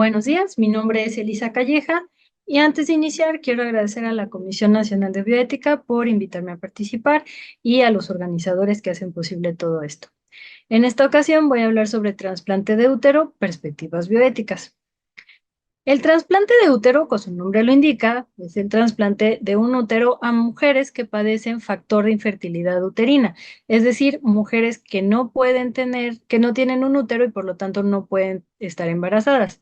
Buenos días, mi nombre es Elisa Calleja y antes de iniciar quiero agradecer a la Comisión Nacional de Bioética por invitarme a participar y a los organizadores que hacen posible todo esto. En esta ocasión voy a hablar sobre trasplante de útero, perspectivas bioéticas. El trasplante de útero, como su nombre lo indica, es el trasplante de un útero a mujeres que padecen factor de infertilidad uterina, es decir, mujeres que no pueden tener, que no tienen un útero y por lo tanto no pueden estar embarazadas.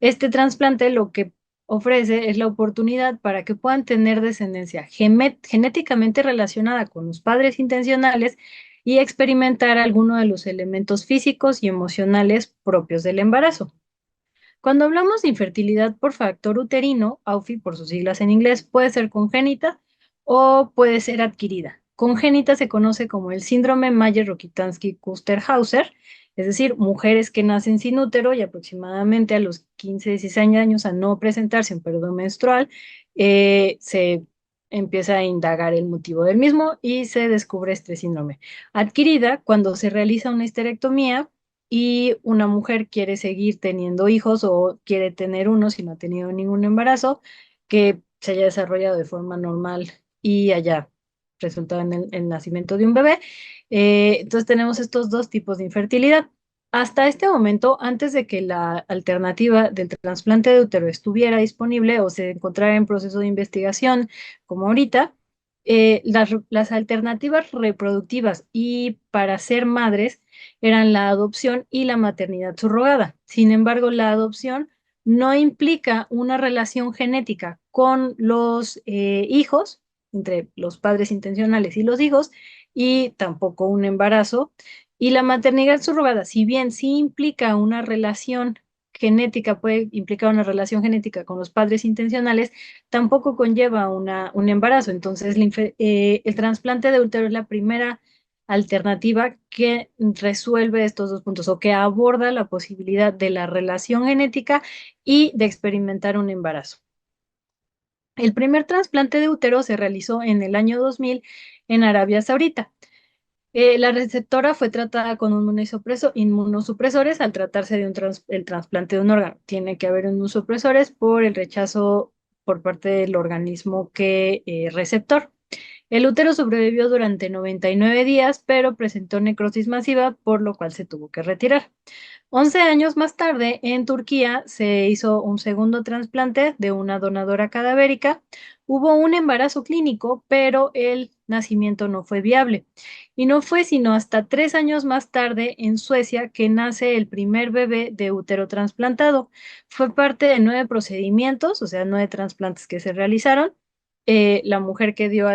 Este trasplante lo que ofrece es la oportunidad para que puedan tener descendencia genéticamente relacionada con los padres intencionales y experimentar alguno de los elementos físicos y emocionales propios del embarazo. Cuando hablamos de infertilidad por factor uterino, AUFI por sus siglas en inglés, puede ser congénita o puede ser adquirida. Congénita se conoce como el síndrome Mayer-Rokitansky-Kuster-Hauser, es decir, mujeres que nacen sin útero y aproximadamente a los 15, 16 años a no presentarse un periodo menstrual, se empieza a indagar el motivo del mismo y se descubre este síndrome. Adquirida cuando se realiza una histerectomía y una mujer quiere seguir teniendo hijos o quiere tener uno si no ha tenido ningún embarazo, que se haya desarrollado de forma normal y haya resultado en el nacimiento de un bebé. Entonces tenemos estos dos tipos de infertilidad. Hasta este momento, antes de que la alternativa del trasplante de útero estuviera disponible o se encontrara en proceso de investigación, como ahorita, las alternativas reproductivas y para ser madres eran la adopción y la maternidad subrogada. Sin embargo, la adopción no implica una relación genética con los hijos, entre los padres intencionales y los hijos, y tampoco un embarazo. Y la maternidad subrogada, si bien sí implica una relación genética, puede implicar una relación genética con los padres intencionales, tampoco conlleva un embarazo. Entonces, el trasplante de útero es la primera alternativa que resuelve estos dos puntos o que aborda la posibilidad de la relación genética y de experimentar un embarazo. El primer trasplante de útero se realizó en el año 2000 en Arabia Saudita. La receptora fue tratada con inmunosupresores al tratarse de el trasplante de un órgano. Tiene que haber inmunosupresores por el rechazo por parte del organismo que receptor. El útero sobrevivió durante 99 días, pero presentó necrosis masiva, por lo cual se tuvo que retirar. 11 años más tarde, en Turquía, se hizo un segundo trasplante de una donadora cadavérica. Hubo un embarazo clínico, pero el nacimiento no fue viable. Y no fue sino hasta 3 años más tarde, en Suecia, que nace el primer bebé de útero trasplantado. Fue parte de 9 procedimientos, o sea, 9 trasplantes que se realizaron. La mujer que dio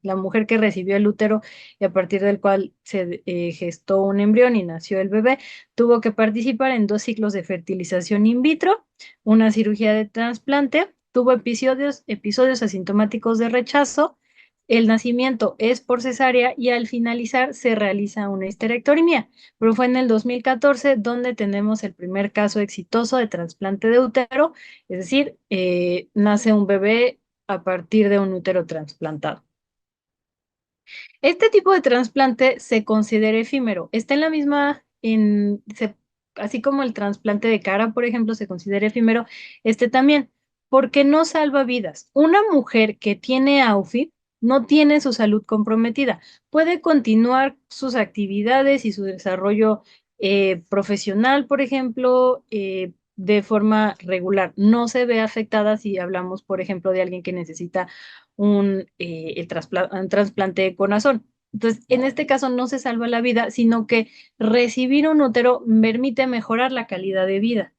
la mujer que recibió el útero y a partir del cual se gestó un embrión y nació el bebé, tuvo que participar en 2 ciclos de fertilización in vitro, una cirugía de trasplante, tuvo episodios asintomáticos de rechazo, el nacimiento es por cesárea y al finalizar se realiza una histerectomía, pero fue en el 2014 donde tenemos el primer caso exitoso de trasplante de útero, es decir, nace un bebé a partir de un útero trasplantado. Este tipo de trasplante se considera efímero. Está en la misma, así como el trasplante de cara, por ejemplo, se considera efímero, este también, porque no salva vidas. Una mujer que tiene AUFI no tiene su salud comprometida. Puede continuar sus actividades y su desarrollo profesional, por ejemplo, de forma regular. No se ve afectada si hablamos, por ejemplo, de alguien que necesita un trasplante de corazón. Entonces, en este caso no se salva la vida, sino que recibir un útero permite mejorar la calidad de vida.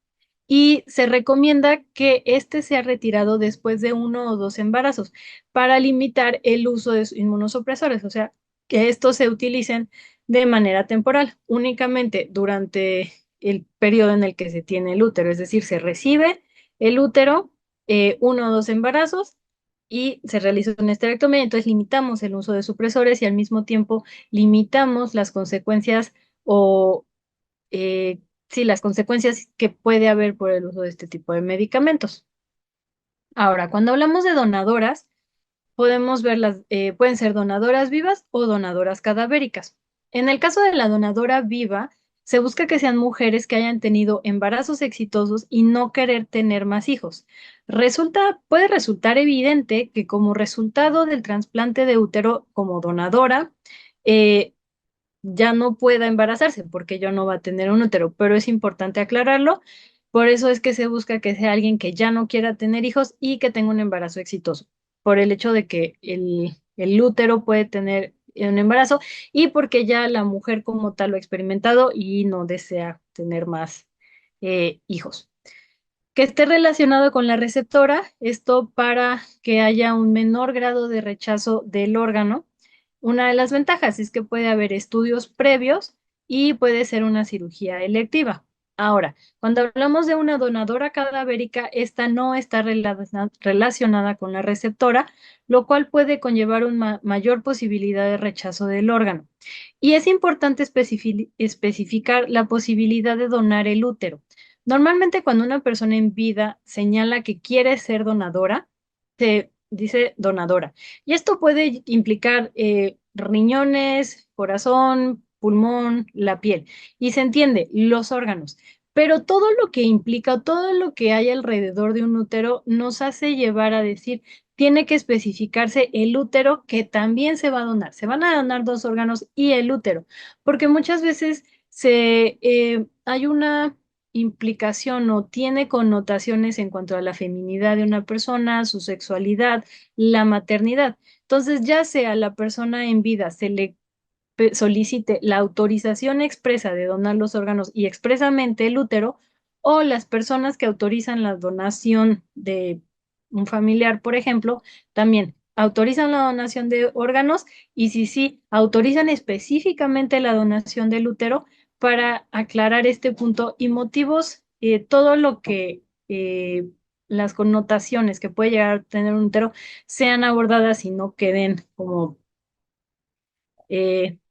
Y se recomienda que este sea retirado después de 1 o 2 embarazos para limitar el uso de inmunosupresores, o sea, que estos se utilicen de manera temporal, únicamente durante el periodo en el que se tiene el útero, es decir, se recibe el útero, 1 o 2 embarazos y se realiza una esterectomía, entonces limitamos el uso de supresores y al mismo tiempo limitamos las consecuencias o, sí, las consecuencias que puede haber por el uso de este tipo de medicamentos. Ahora, cuando hablamos de donadoras, podemos verlas, pueden ser donadoras vivas o donadoras cadavéricas. En el caso de la donadora viva, se busca que sean mujeres que hayan tenido embarazos exitosos y no querer tener más hijos. Puede resultar evidente que como resultado del trasplante de útero como donadora, eh, ya no pueda embarazarse porque ya no va a tener un útero, pero es importante aclararlo. Por eso es que se busca que sea alguien que ya no quiera tener hijos y que tenga un embarazo exitoso, por el hecho de que el útero puede tener un embarazo y porque ya la mujer como tal lo ha experimentado y no desea tener más hijos. Que esté relacionado con la receptora, esto para que haya un menor grado de rechazo del órgano. Una de las ventajas es que puede haber estudios previos y puede ser una cirugía electiva. Ahora, cuando hablamos de una donadora cadavérica, esta no está relacionada con la receptora, lo cual puede conllevar una mayor posibilidad de rechazo del órgano. Y es importante especificar la posibilidad de donar el útero. Normalmente cuando una persona en vida señala que quiere ser donadora, se dice donadora. Y esto puede implicar riñones, corazón, pulmón, la piel. Y se entiende, los órganos. Pero todo lo que implica, todo lo que hay alrededor de un útero nos hace llevar a decir, tiene que especificarse el útero que también se va a donar. Se van a donar dos órganos y el útero, porque muchas veces hay una implicación o tiene connotaciones en cuanto a la feminidad de una persona, su sexualidad, la maternidad. Entonces, ya sea la persona en vida se le solicite la autorización expresa de donar los órganos y expresamente el útero, o las personas que autorizan la donación de un familiar, por ejemplo, también autorizan la donación de órganos y si sí, autorizan específicamente la donación del útero para aclarar este punto y motivos, todo lo que las connotaciones que puede llegar a tener un útero sean abordadas y no queden como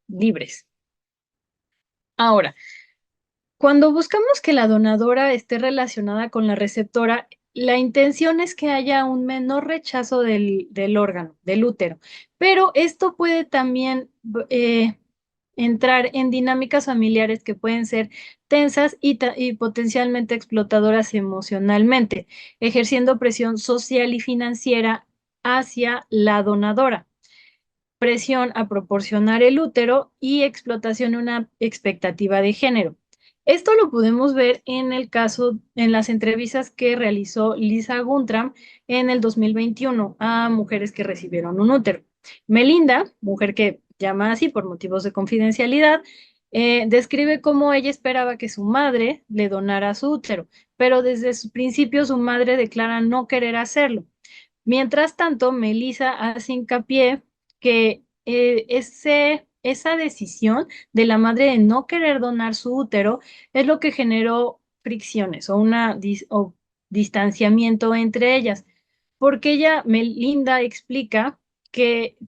libres. Ahora, cuando buscamos que la donadora esté relacionada con la receptora, la intención es que haya un menor rechazo del órgano, del útero, pero esto puede también entrar en dinámicas familiares que pueden ser tensas y potencialmente explotadoras emocionalmente, ejerciendo presión social y financiera hacia la donadora, presión a proporcionar el útero y explotación de una expectativa de género. Esto lo podemos ver en el caso, en las entrevistas que realizó Lisa Guntram en el 2021 a mujeres que recibieron un útero. Melinda, mujer que llama así por motivos de confidencialidad, describe cómo ella esperaba que su madre le donara su útero, pero desde su principio su madre declara no querer hacerlo. Mientras tanto, Melissa hace hincapié que esa decisión de la madre de no querer donar su útero es lo que generó fricciones o distanciamiento entre ellas, porque ella, Melinda, explica que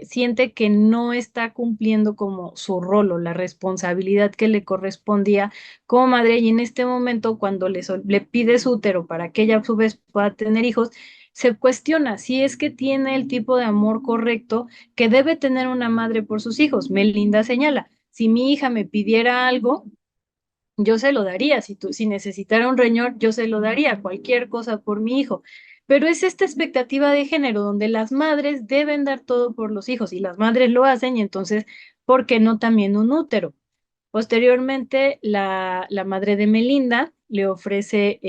siente que no está cumpliendo como su rol o la responsabilidad que le correspondía como madre y en este momento cuando le pide su útero para que ella a su vez pueda tener hijos, se cuestiona si es que tiene el tipo de amor correcto que debe tener una madre por sus hijos. Melinda señala, si mi hija me pidiera algo, yo se lo daría. Si necesitara un riñón, yo se lo daría, cualquier cosa por mi hijo. Pero es esta expectativa de género donde las madres deben dar todo por los hijos y las madres lo hacen y entonces, ¿por qué no también un útero? Posteriormente, la madre de Melinda le ofrece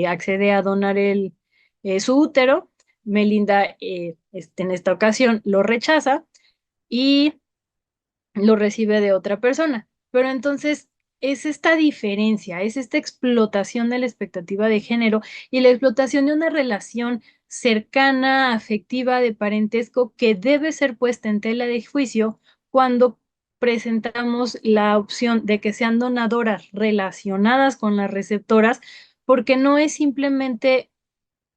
accede a donar su útero. Melinda, en esta ocasión, lo rechaza y lo recibe de otra persona. Pero entonces es esta diferencia, es esta explotación de la expectativa de género y la explotación de una relación cercana, afectiva, de parentesco que debe ser puesta en tela de juicio cuando presentamos la opción de que sean donadoras relacionadas con las receptoras, porque no es simplemente,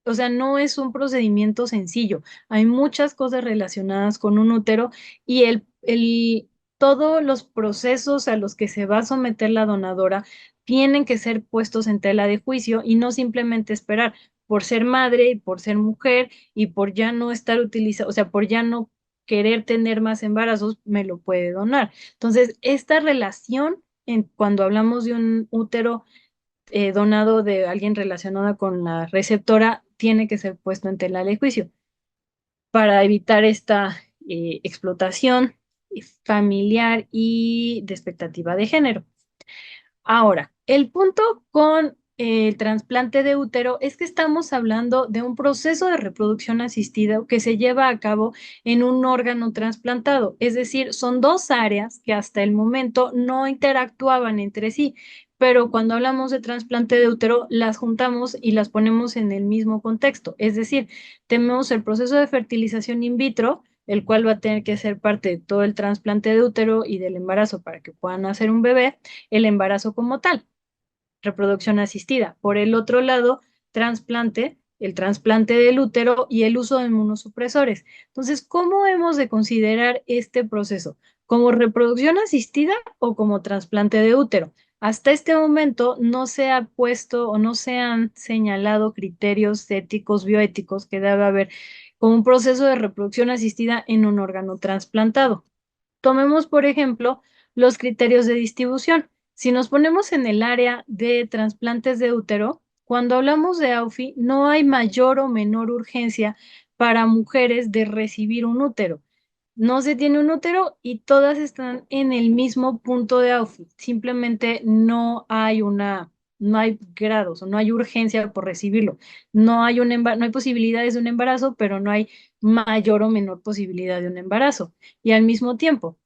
o sea, no es un procedimiento sencillo. Hay muchas cosas relacionadas con un útero y todos los procesos a los que se va a someter la donadora tienen que ser puestos en tela de juicio y no simplemente esperar por ser madre y por ser mujer y por ya no estar utilizando, o sea, por ya no querer tener más embarazos, me lo puede donar. Entonces, esta relación cuando hablamos de un útero donado de alguien relacionado con la receptora, tiene que ser puesto en tela de juicio para evitar esta explotación familiar y de expectativa de género. Ahora, el punto con el trasplante de útero es que estamos hablando de un proceso de reproducción asistida que se lleva a cabo en un órgano trasplantado. Es decir, son dos áreas que hasta el momento no interactuaban entre sí, pero cuando hablamos de trasplante de útero, las juntamos y las ponemos en el mismo contexto. Es decir, tenemos el proceso de fertilización in vitro, el cual va a tener que ser parte de todo el trasplante de útero y del embarazo para que puedan hacer un bebé, el embarazo como tal, reproducción asistida. Por el otro lado, trasplante, el trasplante del útero y el uso de inmunosupresores. Entonces, ¿cómo hemos de considerar este proceso? ¿Como reproducción asistida o como trasplante de útero? Hasta este momento no se ha puesto o no se han señalado criterios éticos, bioéticos que debe haber como un proceso de reproducción asistida en un órgano trasplantado. Tomemos, por ejemplo, los criterios de distribución. Si nos ponemos en el área de trasplantes de útero, cuando hablamos de AUFI, no hay mayor o menor urgencia para mujeres de recibir un útero. No se tiene un útero y todas están en el mismo punto de AUFI. Simplemente no hay grados o no hay urgencia por recibirlo. No hay posibilidades de un embarazo, pero no hay mayor o menor posibilidad de un embarazo. Y al mismo tiempo,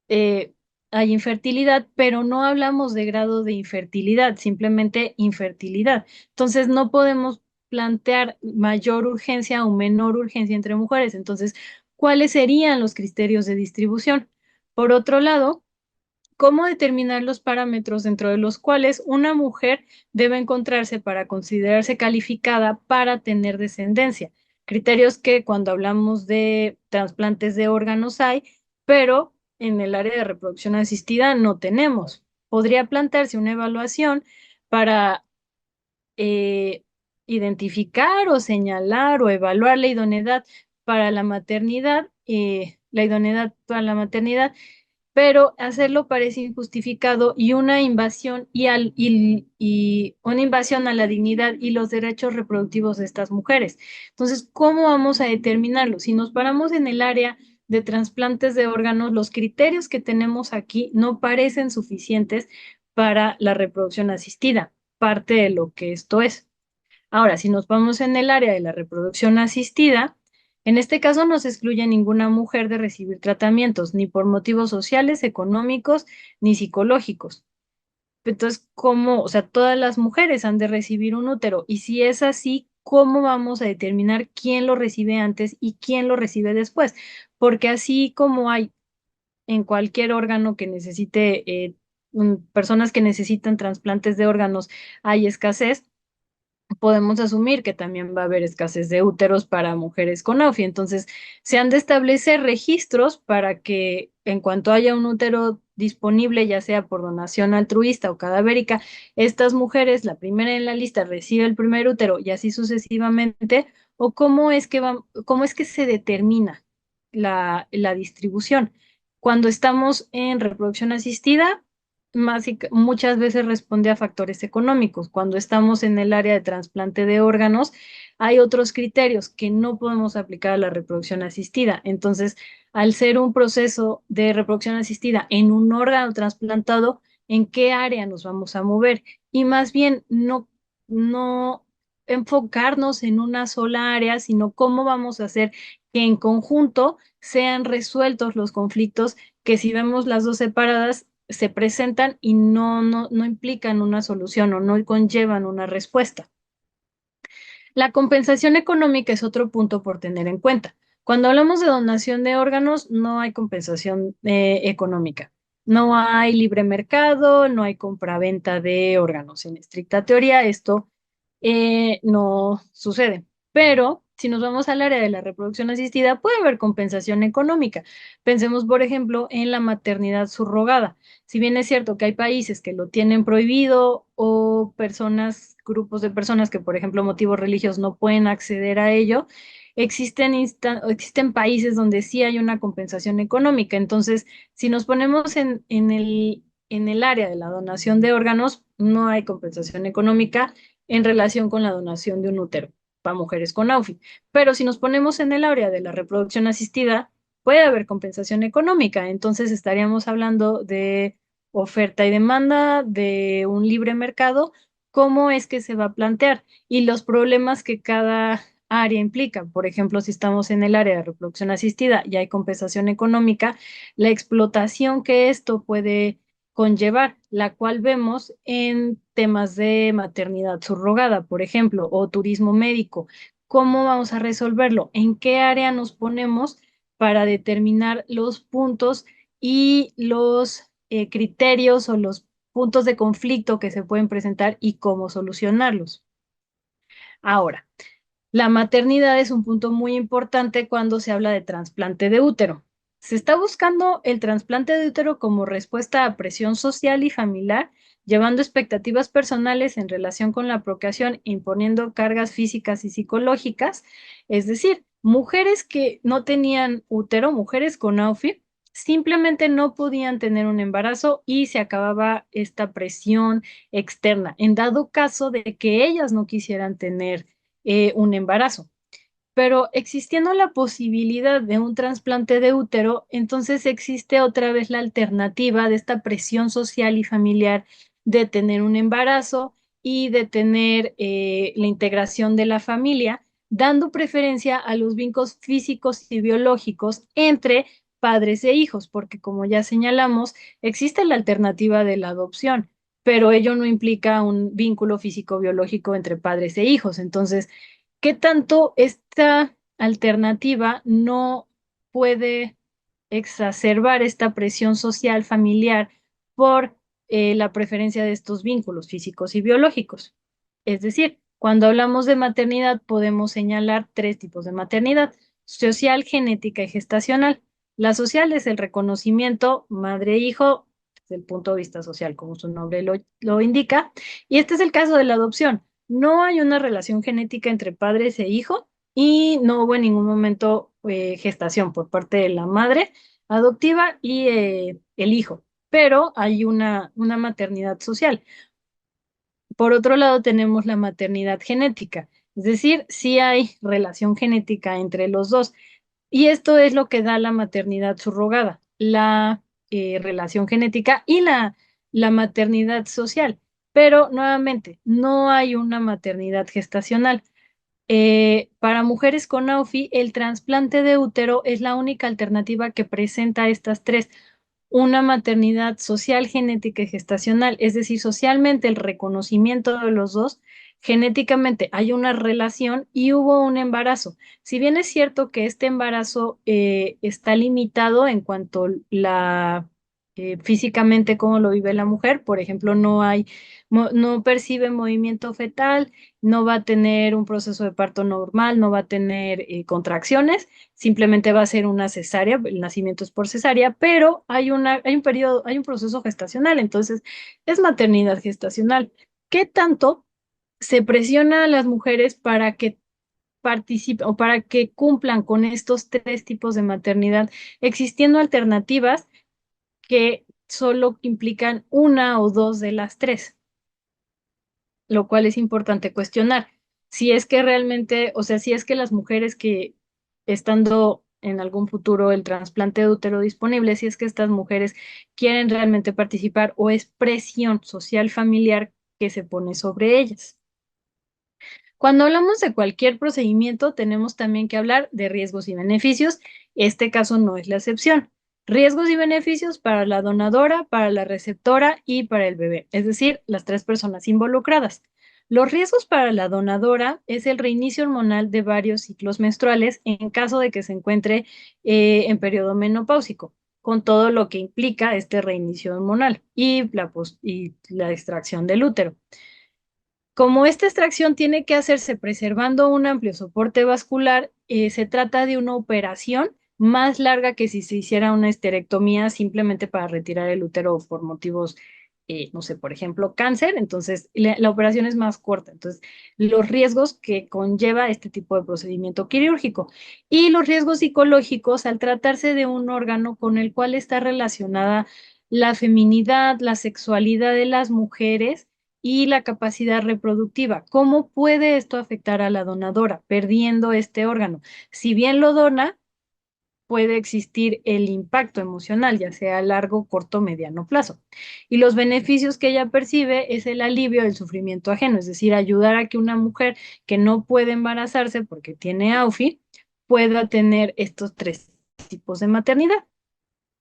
eh, hay infertilidad, pero no hablamos de grado de infertilidad, simplemente infertilidad. Entonces, no podemos plantear mayor urgencia o menor urgencia entre mujeres. Entonces, ¿cuáles serían los criterios de distribución? Por otro lado, ¿cómo determinar los parámetros dentro de los cuales una mujer debe encontrarse para considerarse calificada para tener descendencia? Criterios que cuando hablamos de trasplantes de órganos hay, pero en el área de reproducción asistida no tenemos. Podría plantearse una evaluación para eh, identificar o señalar o evaluar la idoneidad para la maternidad, pero hacerlo parece injustificado y una invasión y una invasión a la dignidad y los derechos reproductivos de estas mujeres. Entonces, ¿cómo vamos a determinarlo? Si nos paramos en el área de trasplantes de órganos, los criterios que tenemos aquí no parecen suficientes para la reproducción asistida, parte de lo que esto es. Ahora, si nos vamos en el área de la reproducción asistida, en este caso no se excluye a ninguna mujer de recibir tratamientos, ni por motivos sociales, económicos, ni psicológicos. Entonces, ¿cómo? O sea, todas las mujeres han de recibir un útero. Y si es así, ¿cómo vamos a determinar quién lo recibe antes y quién lo recibe después? Porque así como hay en cualquier órgano que necesite, personas que necesitan trasplantes de órganos, hay escasez, podemos asumir que también va a haber escasez de úteros para mujeres con AUFI. Entonces, se han de establecer registros para que en cuanto haya un útero disponible, ya sea por donación altruista o cadavérica, estas mujeres, la primera en la lista, recibe el primer útero y así sucesivamente, o cómo es que se determina la distribución. Cuando estamos en reproducción asistida, muchas veces responde a factores económicos. Cuando estamos en el área de trasplante de órganos, hay otros criterios que no podemos aplicar a la reproducción asistida. Entonces, al ser un proceso de reproducción asistida en un órgano trasplantado, ¿en qué área nos vamos a mover? Y más bien, no enfocarnos en una sola área, sino cómo vamos a hacer que en conjunto sean resueltos los conflictos que si vemos las dos separadas se presentan y no implican una solución o no conllevan una respuesta. La compensación económica es otro punto por tener en cuenta. Cuando hablamos de donación de órganos, no hay compensación económica. No hay libre mercado, no hay compraventa de órganos. En estricta teoría, esto no sucede. Pero si nos vamos al área de la reproducción asistida, puede haber compensación económica. Pensemos, por ejemplo, en la maternidad subrogada. Si bien es cierto que hay países que lo tienen prohibido o grupos de personas que, por ejemplo, motivos religiosos no pueden acceder a ello, existen países donde sí hay una compensación económica. Entonces, si nos ponemos en el área de la donación de órganos no hay compensación económica en relación con la donación de un útero para mujeres con AUFI. Pero si nos ponemos en el área de la reproducción asistida, puede haber compensación económica. Entonces estaríamos hablando de oferta y demanda, de un libre mercado, cómo es que se va a plantear y los problemas que cada área implica. Por ejemplo, si estamos en el área de reproducción asistida y hay compensación económica, la explotación que esto puede conllevar, la cual vemos en temas de maternidad subrogada, por ejemplo, o turismo médico. ¿Cómo vamos a resolverlo? ¿En qué área nos ponemos para determinar los puntos y los criterios o los puntos de conflicto que se pueden presentar y cómo solucionarlos? Ahora, la maternidad es un punto muy importante cuando se habla de trasplante de útero. Se está buscando el trasplante de útero como respuesta a presión social y familiar, llevando expectativas personales en relación con la procreación, imponiendo cargas físicas y psicológicas. Es decir, mujeres que no tenían útero, mujeres con AUFI, simplemente no podían tener un embarazo y se acababa esta presión externa, en dado caso de que ellas no quisieran tener un embarazo. Pero existiendo la posibilidad de un trasplante de útero, entonces existe otra vez la alternativa de esta presión social y familiar de tener un embarazo y de tener la integración de la familia, dando preferencia a los vínculos físicos y biológicos entre padres e hijos, porque como ya señalamos, existe la alternativa de la adopción, pero ello no implica un vínculo físico-biológico entre padres e hijos. Entonces, ¿qué tanto esta alternativa no puede exacerbar esta presión social familiar por la preferencia de estos vínculos físicos y biológicos? Es decir, cuando hablamos de maternidad podemos señalar tres tipos de maternidad: social, genética y gestacional. La social es el reconocimiento madre-hijo desde el punto de vista social, como su nombre lo indica, y este es el caso de la adopción. No hay una relación genética entre padres e hijo y no hubo en ningún momento gestación por parte de la madre adoptiva y el hijo, pero hay una maternidad social. Por otro lado, tenemos la maternidad genética, es decir, sí hay relación genética entre los dos. Y esto es lo que da la maternidad subrogada, la relación genética y la maternidad social. Pero nuevamente, no hay una maternidad gestacional. Para mujeres con AUFI, el trasplante de útero es la única alternativa que presenta estas tres: una maternidad social, genética y gestacional, es decir, socialmente el reconocimiento de los dos, genéticamente hay una relación y hubo un embarazo. Si bien es cierto que este embarazo está limitado en cuanto la físicamente cómo lo vive la mujer, por ejemplo, no percibe movimiento fetal, no va a tener un proceso de parto normal, no va a tener contracciones, simplemente va a ser una cesárea, el nacimiento es por cesárea, pero hay un periodo, hay un proceso gestacional, entonces es maternidad gestacional. ¿Qué tanto se presiona a las mujeres para que participen o para que cumplan con estos tres tipos de maternidad, existiendo alternativas que solo implican una o dos de las tres? Lo cual es importante cuestionar. Si es que realmente, o sea, si es que las mujeres que estando en algún futuro el trasplante de útero disponible, si es que estas mujeres quieren realmente participar o es presión social familiar que se pone sobre ellas. Cuando hablamos de cualquier procedimiento, tenemos también que hablar de riesgos y beneficios. Este caso no es la excepción. Riesgos y beneficios para la donadora, para la receptora y para el bebé, es decir, las tres personas involucradas. Los riesgos para la donadora es el reinicio hormonal de varios ciclos menstruales en caso de que se encuentre en periodo menopáusico, con todo lo que implica este reinicio hormonal y y la extracción del útero. Como esta extracción tiene que hacerse preservando un amplio soporte vascular, se trata de una operación más larga que si se hiciera una esterectomía simplemente para retirar el útero por motivos, no sé, por ejemplo, cáncer. Entonces, la operación es más corta. Entonces, los riesgos que conlleva este tipo de procedimiento quirúrgico y los riesgos psicológicos al tratarse de un órgano con el cual está relacionada la feminidad, la sexualidad de las mujeres y la capacidad reproductiva. ¿Cómo puede esto afectar a la donadora perdiendo este órgano? Si bien lo dona, puede existir el impacto emocional, ya sea a largo, corto, mediano plazo. Y los beneficios que ella percibe es el alivio del sufrimiento ajeno, es decir, ayudar a que una mujer que no puede embarazarse porque tiene AUFI pueda tener estos tres tipos de maternidad.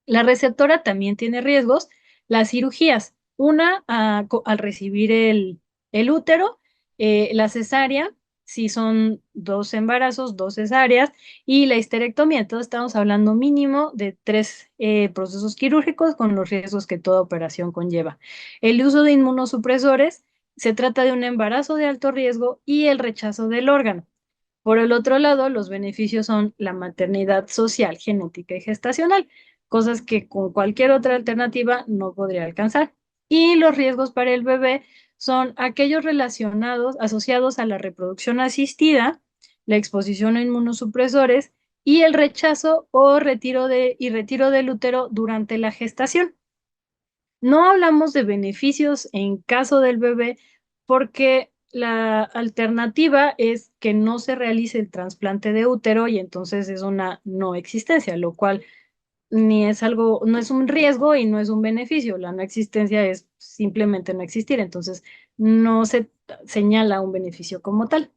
La receptora también tiene riesgos. Las cirugías, una al recibir el útero, la cesárea, si son dos embarazos, dos cesáreas, y la histerectomía. Entonces estamos hablando mínimo de tres procesos quirúrgicos con los riesgos que toda operación conlleva. El uso de inmunosupresores, se trata de un embarazo de alto riesgo y el rechazo del órgano. Por el otro lado, los beneficios son la maternidad social, genética y gestacional, cosas que con cualquier otra alternativa no podría alcanzar. Y los riesgos para el bebé son aquellos relacionados, asociados a la reproducción asistida, la exposición a inmunosupresores y el rechazo o retiro del útero durante la gestación. No hablamos de beneficios en caso del bebé porque la alternativa es que no se realice el trasplante de útero y entonces es una no existencia, lo cual ni es algo, no es un riesgo y no es un beneficio. La no existencia es simplemente no existir, entonces no se señala un beneficio como tal.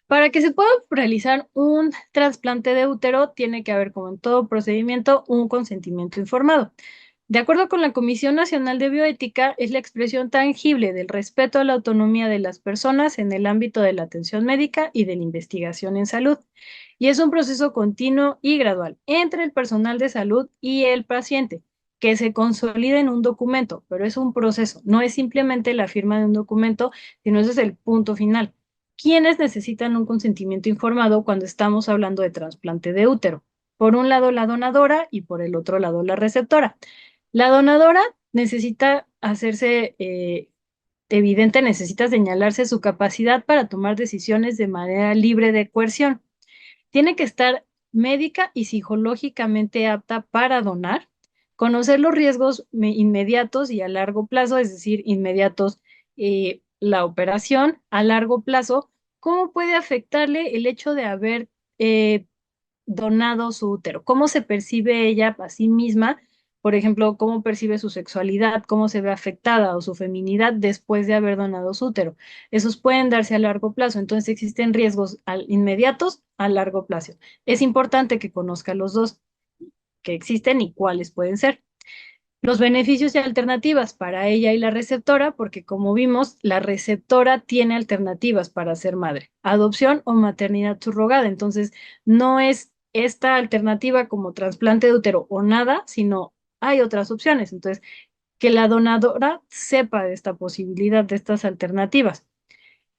Para que se pueda realizar un trasplante de útero, tiene que haber, como en todo procedimiento, un consentimiento informado. De acuerdo con la Comisión Nacional de Bioética, es la expresión tangible del respeto a la autonomía de las personas en el ámbito de la atención médica y de la investigación en salud. Y es un proceso continuo y gradual entre el personal de salud y el paciente, que se consolida en un documento, pero es un proceso, no es simplemente la firma de un documento, sino ese es el punto final. ¿Quiénes necesitan un consentimiento informado cuando estamos hablando de trasplante de útero? Por un lado, la donadora y por el otro lado, la receptora. La donadora necesita hacerse evidente, necesita señalarse su capacidad para tomar decisiones de manera libre de coerción. Tiene que estar médica y psicológicamente apta para donar, conocer los riesgos inmediatos y a largo plazo, es decir, inmediatos la operación, a largo plazo, cómo puede afectarle el hecho de haber eh, donado su útero, cómo se percibe ella a sí misma, por ejemplo, cómo percibe su sexualidad, cómo se ve afectada o su feminidad después de haber donado su útero. Esos pueden darse a largo plazo, entonces existen riesgos inmediatos a largo plazo. Es importante que conozca los dos que existen y cuáles pueden ser. Los beneficios y alternativas para ella y la receptora, porque como vimos, la receptora tiene alternativas para ser madre, adopción o maternidad subrogada. Entonces, no es esta alternativa como trasplante de útero o nada, sino hay otras opciones. Entonces, que la donadora sepa de esta posibilidad, de estas alternativas.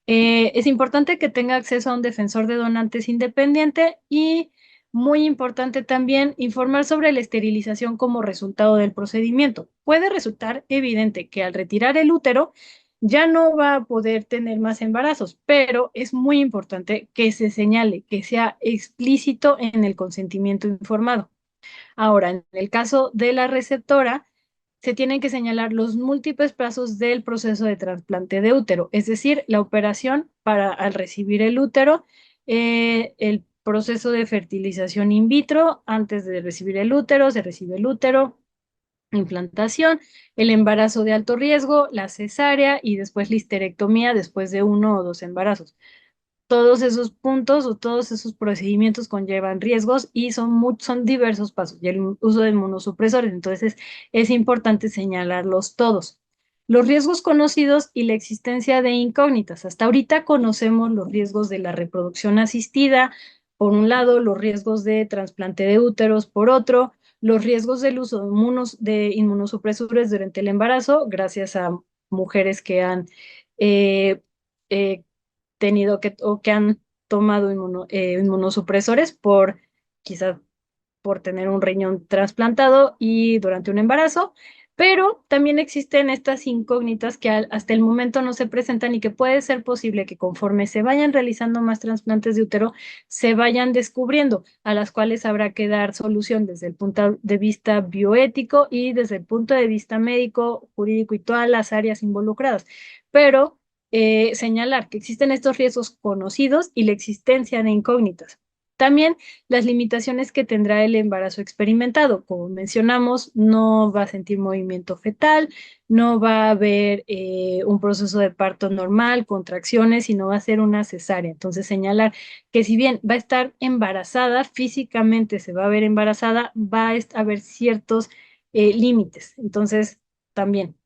Es importante que tenga acceso a un defensor de donantes independiente y muy importante también informar sobre la esterilización como resultado del procedimiento. Puede resultar evidente que al retirar el útero ya no va a poder tener más embarazos, pero es muy importante que se señale, que sea explícito en el consentimiento informado. Ahora, en el caso de la receptora, se tienen que señalar los múltiples pasos del proceso de trasplante de útero, es decir, la operación para al recibir el útero, el proceso de fertilización in vitro, antes de recibir el útero, se recibe el útero, implantación, el embarazo de alto riesgo, la cesárea y después la histerectomía después de uno o dos embarazos. Todos esos puntos o todos esos procedimientos conllevan riesgos y son diversos pasos y el uso de inmunosupresores. Entonces es importante señalarlos todos. Los riesgos conocidos y la existencia de incógnitas. Hasta ahorita conocemos los riesgos de la reproducción asistida, por un lado, los riesgos de trasplante de úteros, por otro, los riesgos del uso de inmunosupresores durante el embarazo, gracias a mujeres que han eh, eh, tenido que o que han tomado inmunosupresores quizás por tener un riñón trasplantado y durante un embarazo. Pero también existen estas incógnitas que hasta el momento no se presentan y que puede ser posible que conforme se vayan realizando más trasplantes de útero, se vayan descubriendo, a las cuales habrá que dar solución desde el punto de vista bioético y desde el punto de vista médico, jurídico y todas las áreas involucradas. Pero señalar que existen estos riesgos conocidos y la existencia de incógnitas. También las limitaciones que tendrá el embarazo experimentado. Como mencionamos, no va a sentir movimiento fetal, no va a haber un proceso de parto normal, contracciones, sino va a ser una cesárea. Entonces, señalar que si bien va a estar embarazada, físicamente se va a ver embarazada, va a haber ciertos límites. Entonces, también,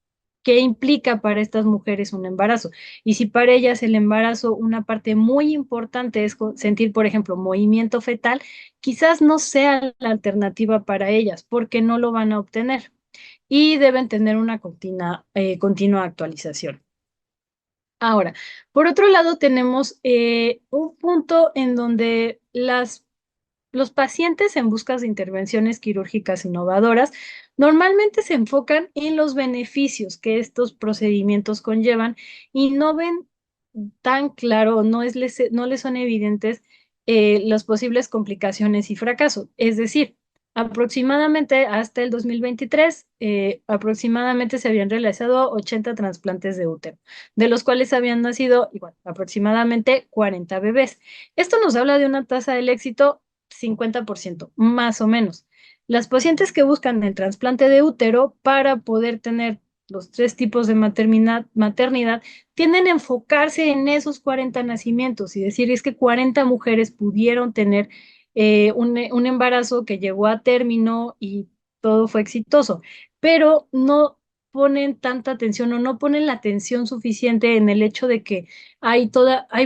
¿qué implica para estas mujeres un embarazo? Y si para ellas el embarazo, una parte muy importante es sentir, por ejemplo, movimiento fetal, quizás no sea la alternativa para ellas porque no lo van a obtener y deben tener una continua actualización. Ahora, por otro lado, tenemos un punto en donde los pacientes en busca de intervenciones quirúrgicas innovadoras normalmente se enfocan en los beneficios que estos procedimientos conllevan y no ven tan claro, no les son evidentes las posibles complicaciones y fracasos. Es decir, aproximadamente hasta el 2023, aproximadamente se habían realizado 80 trasplantes de útero, de los cuales habían nacido igual, aproximadamente 40 bebés. Esto nos habla de una tasa del éxito 50%, más o menos. Las pacientes que buscan el trasplante de útero para poder tener los tres tipos de maternidad tienden a enfocarse en esos 40 nacimientos y decir, es que 40 mujeres pudieron tener un embarazo que llegó a término y todo fue exitoso, pero no ponen tanta atención o no ponen la atención suficiente en el hecho de que hay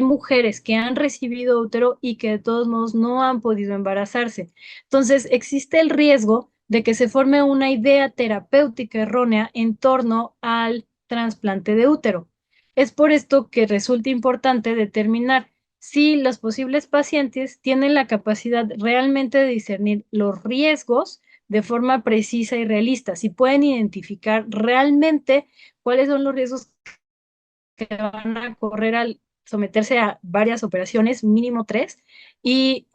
mujeres que han recibido útero y que de todos modos no han podido embarazarse. Entonces, existe el riesgo de que se forme una idea terapéutica errónea en torno al trasplante de útero. Es por esto que resulta importante determinar si los posibles pacientes tienen la capacidad realmente de discernir los riesgos de forma precisa y realista, si pueden identificar realmente cuáles son los riesgos que van a correr al someterse a varias operaciones, mínimo 3, y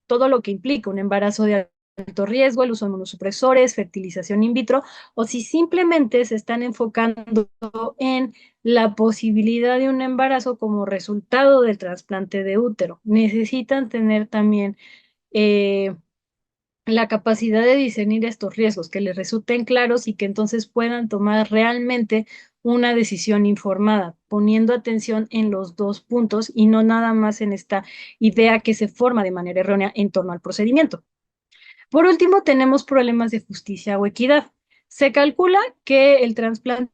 todo lo que implica un embarazo de alto riesgo, el uso de inmunosupresores, fertilización in vitro, o si simplemente se están enfocando en la posibilidad de un embarazo como resultado del trasplante de útero. Necesitan tener también la capacidad de discernir estos riesgos, que les resulten claros y que entonces puedan tomar realmente una decisión informada, poniendo atención en los dos puntos y no nada más en esta idea que se forma de manera errónea en torno al procedimiento. Por último, tenemos problemas de justicia o equidad. Se calcula que el trasplante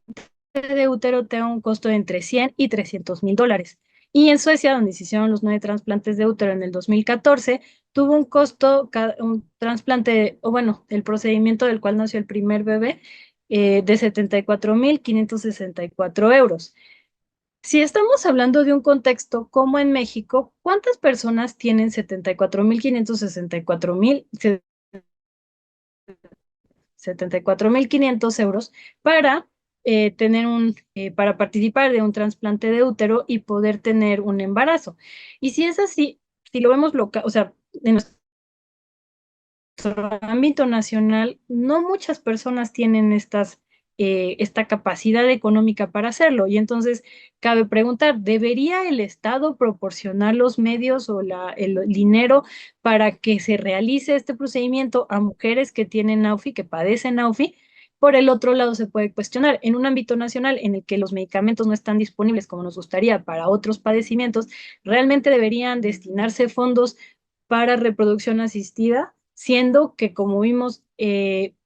de útero tenga un costo de entre 100 y 300 mil dólares. Y en Suecia, donde se hicieron los 9 trasplantes de útero en el 2014, tuvo un costo, un trasplante, o bueno, el procedimiento del cual nació el primer bebé, de 74.564 euros. Si estamos hablando de un contexto como en México, ¿cuántas personas tienen 74.500 euros para para participar de un trasplante de útero y poder tener un embarazo? Y si es así, si lo vemos local, o sea, en nuestro ámbito nacional, no muchas personas tienen esta capacidad económica para hacerlo. Y entonces cabe preguntar, ¿debería el Estado proporcionar los medios o el dinero para que se realice este procedimiento a mujeres que tienen NAUFI, que padecen NAUFI? Por el otro lado, se puede cuestionar, en un ámbito nacional en el que los medicamentos no están disponibles como nos gustaría para otros padecimientos, ¿realmente deberían destinarse fondos para reproducción asistida? Siendo que, como vimos,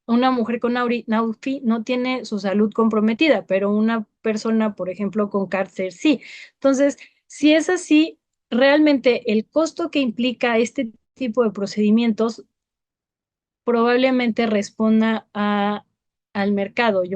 una mujer con NAUFI no tiene su salud comprometida, pero una persona, por ejemplo, con cáncer sí. Entonces, si es así, realmente el costo que implica este tipo de procedimientos probablemente responda al mercado y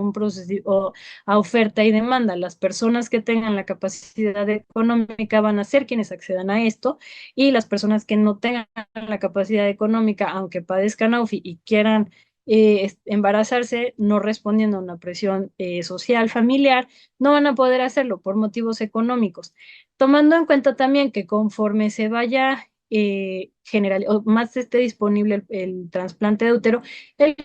o a oferta y demanda. Las personas que tengan la capacidad económica van a ser quienes accedan a esto y las personas que no tengan la capacidad económica, aunque padezcan AUFI y quieran embarazarse no respondiendo a una presión social, familiar, no van a poder hacerlo por motivos económicos. Tomando en cuenta también que conforme se vaya o más esté disponible el trasplante de útero, el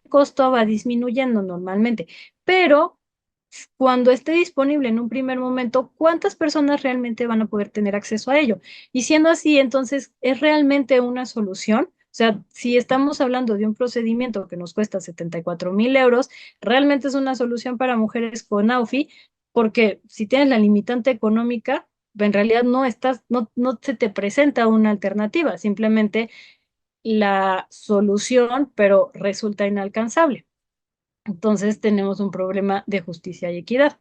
costo va disminuyendo normalmente. Pero cuando esté disponible en un primer momento, ¿cuántas personas realmente van a poder tener acceso a ello? Y siendo así, entonces, ¿es realmente una solución? O sea, si estamos hablando de un procedimiento que nos cuesta 74,000 euros, ¿realmente es una solución para mujeres con AUFI? Porque si tienes la limitante económica, en realidad no se te presenta una alternativa, simplemente la solución, pero resulta inalcanzable. Entonces tenemos un problema de justicia y equidad.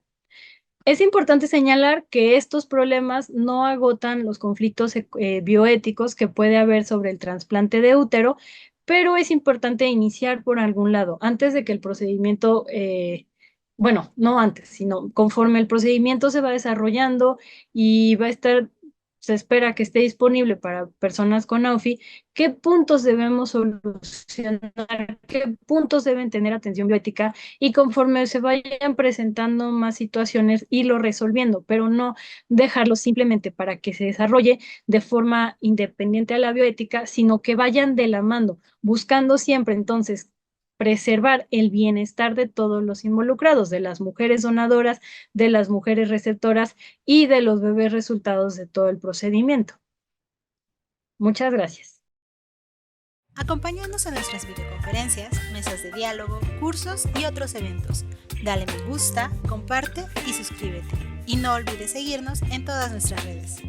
Es importante señalar que estos problemas no agotan los conflictos bioéticos que puede haber sobre el trasplante de útero, pero es importante iniciar por algún lado, antes de que el procedimiento, bueno, no antes, sino conforme el procedimiento se va desarrollando y va a estar, se espera que esté disponible para personas con AUFI, ¿qué puntos debemos solucionar? ¿Qué puntos deben tener atención bioética? Y conforme se vayan presentando más situaciones, irlo resolviendo, pero no dejarlo simplemente para que se desarrolle de forma independiente a la bioética, sino que vayan de la mano, buscando siempre entonces preservar el bienestar de todos los involucrados, de las mujeres donadoras, de las mujeres receptoras y de los bebés resultados de todo el procedimiento. Muchas gracias. Acompáñanos en nuestras videoconferencias, mesas de diálogo, cursos y otros eventos. Dale me gusta, comparte y suscríbete. Y no olvides seguirnos en todas nuestras redes.